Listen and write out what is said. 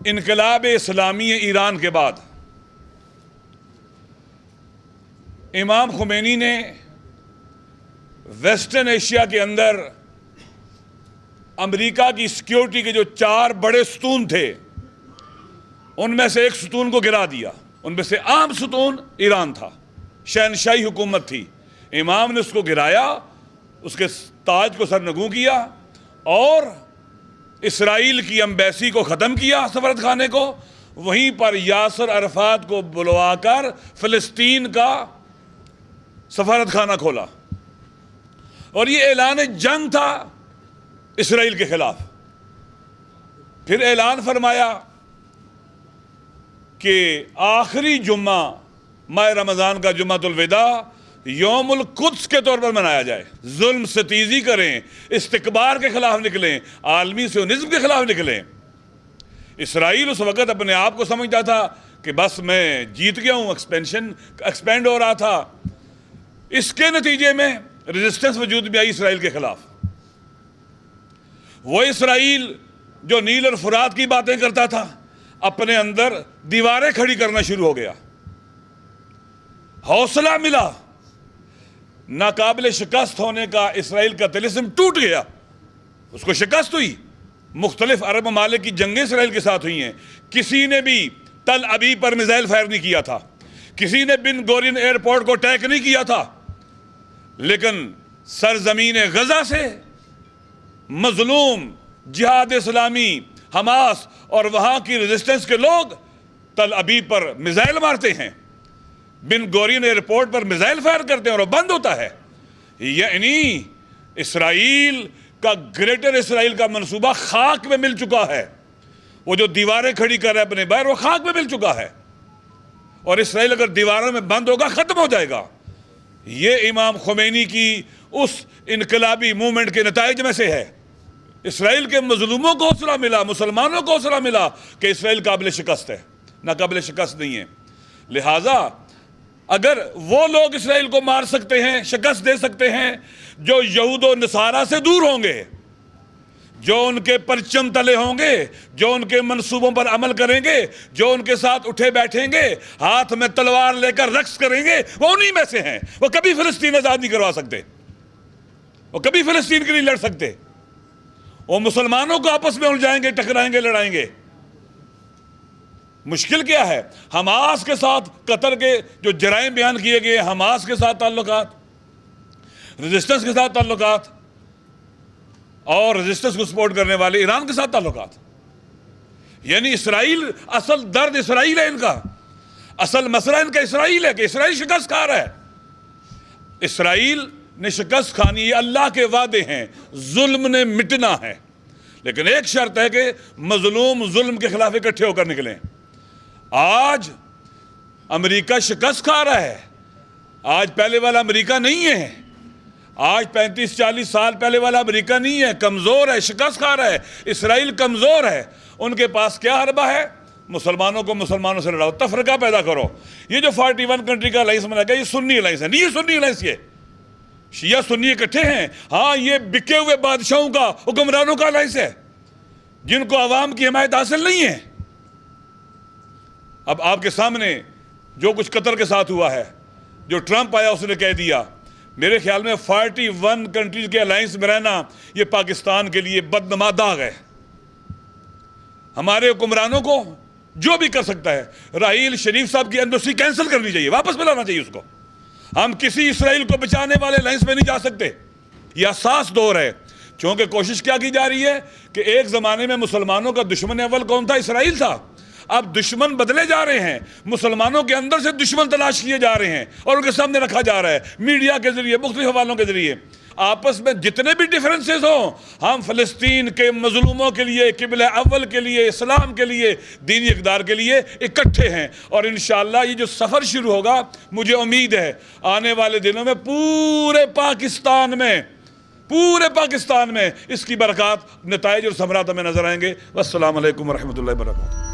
इनकलाब इस्लामी ईरान के बाद इमाम खुमैनी ने वेस्टर्न एशिया के अंदर अमेरिका की सिक्योरिटी के जो 4 बड़े सतून थे उनमें से एक सतून को गिरा दिया। उनमें से आम सतून ईरान था, शहनशाही हुकूमत थी। इमाम ने उसको गिराया, उसके ताज को सरनगू किया और इसराइल की एम्बेसी को ख़त्म किया, सफारत खाने को। वहीं पर यासर अरफात को बुलवाकर फ़लस्तीन का सफारत खाना खोला और ये ऐलान जंग था इसराइल के खिलाफ। फिर ऐलान फरमाया कि आखिरी जुम्मा माह रमज़ान का जुम्मतुल विदा यौमुल कुद्स के तौर पर मनाया जाए। जुल्म सतीज़ी करें, इस्तिकबार के खिलाफ निकलें, आलमी सियोनिज़्म के खिलाफ निकलें। इसराइल उस वक़्त अपने आप को समझता था कि बस मैं जीत गया हूँ, एक्सपेंड हो रहा था। इसके नतीजे में रेजिस्टेंस वजूद में आई इसराइल के खिलाफ। वो इसराइल जो नील और फुरात की बातें करता था, अपने अंदर दीवारें खड़ी करना शुरू हो गया। हौसला मिला, नाकाबिल शिकस्त होने का इसराइल का तिलिस्म टूट गया, उसको शिकस्त हुई। मुख्तलिफ अरब ममालिक की जंगें इसराइल के साथ हुई हैं। किसी ने भी तल अबीब पर मिसाइल फायर नहीं किया था, किसी ने बिन गोरियन एयरपोर्ट को अटैक नहीं किया था, लेकिन सरजमीन गजा से मजलूम जिहाद इस्लामी हमास और वहाँ की रेजिस्टेंस के लोग तल अबीब पर मिसाइल मारते हैं, बिन गोरियन एयरपोर्ट पर मिसाइल फायर करते हैं और बंद होता है। यानी इसराइल का ग्रेटर इसराइल का मंसूबा खाक में मिल चुका है। वो जो दीवारें खड़ी कर रहा है अपने बाहर, वो खाक में मिल चुका है और इसराइल अगर दीवारों में बंद होगा, ख़त्म हो जाएगा। ये इमाम खुमैनी की उस इनकलाबी मूवमेंट के नताइज में से है। इसराइल के मजलूमों को हौसला मिला, मुसलमानों को हौसला मिला कि इसराइल काबिल शिकस्त है, नाकाबिल शिकस्त नहीं है। लिहाजा अगर वो लोग इसराइल को मार सकते हैं, शिकस्त दे सकते हैं, जो यहूद और नसारा से दूर होंगे, जो उनके परचम तले होंगे, जो उनके मंसूबों पर अमल करेंगे, जो उनके साथ उठे बैठेंगे, हाथ में तलवार लेकर रक्स करेंगे, वो उन्हीं में से हैं। वो कभी फ़लस्तीन आज़ाद नहीं करवा सकते, वो कभी फ़लस्तीन के लिए लड़ सकते। वो मुसलमानों को आपस में उलझाएंगे, टकराएंगे, लड़ाएंगे। मुश्किल क्या है? हमास के साथ कतर के जो जराइम बयान किए गए, हमास के साथ ताल्लुकात, रेजिस्टेंस के साथ ताल्लुकात और रेजिस्टेंस को सपोर्ट करने वाले ईरान के साथ ताल्लुकात। यानी इसराइल, असल दर्द इसराइल है इनका, असल मसला इनका इसराइल है कि इसराइल शिकस्त खा रहा है। इसराइल ने शिकस्त खानी, ये अल्लाह के वादे हैं, जुल्म ने मिटना है। लेकिन एक शर्त है कि मजलूम जुल्म के खिलाफ इकट्ठे होकर निकलें। आज अमेरिका शिकस्त खा रहा है, आज पहले वाला अमेरिका नहीं है, आज 35-40 साल पहले वाला अमेरिका नहीं है, कमज़ोर है, शिकस्त खा रहा है। इसराइल कमज़ोर है, उनके पास क्या हरबा है? मुसलमानों को मुसलमानों से लड़ाओ, तफरका पैदा करो। ये जो 41 कंट्री का अलाइंस बना गया, ये सुन्नी अलाइंस है, नहीं ये सुन्नी अलाइंस, ये शिया सुन्नी इकट्ठे हैं। हाँ, ये बिके हुए बादशाहों का, हुक्मरानों का अलाइंस है, जिनको अवाम की हिमायत हासिल नहीं है। अब आपके सामने जो कुछ कतर के साथ हुआ है, जो ट्रंप आया उसने कह दिया, मेरे ख्याल में 41 कंट्रीज के अलायंस में रहना ये पाकिस्तान के लिए बदनमा दाग है। हमारे हुक्मरानों को जो भी कर सकता है, राहील शरीफ साहब की एम्बेसी कैंसिल करनी चाहिए, वापस बुलाना चाहिए उसको। हम किसी इसराइल को बचाने वाले अलायंस में नहीं जा सकते। यह हसास दौर है, क्योंकि कोशिश क्या की जा रही है कि एक ज़माने में मुसलमानों का दुश्मन अव्वल कौन था? इसराइल था। अब दुश्मन बदले जा रहे हैं, मुसलमानों के अंदर से दुश्मन तलाश किए जा रहे हैं और उनके सामने रखा जा रहा है, मीडिया के जरिए, मुख्तलिफ हवालों के जरिए। आपस में जितने भी डिफरेंसेस हों, हम फ़लस्तीन के मजलूमों के लिए, क़िबला अव्वल के लिए, इस्लाम के लिए, दीनी इक़दार के लिए इकट्ठे हैं। और इंशाअल्लाह ये जो सफ़र शुरू होगा, मुझे उम्मीद है आने वाले दिनों में पूरे पाकिस्तान में इसकी बरक़ात, नताइज और समरात हमें नज़र आएंगे। वस्सलामु अलैकुम वरहमतुल्लाहि वबरकातुहू।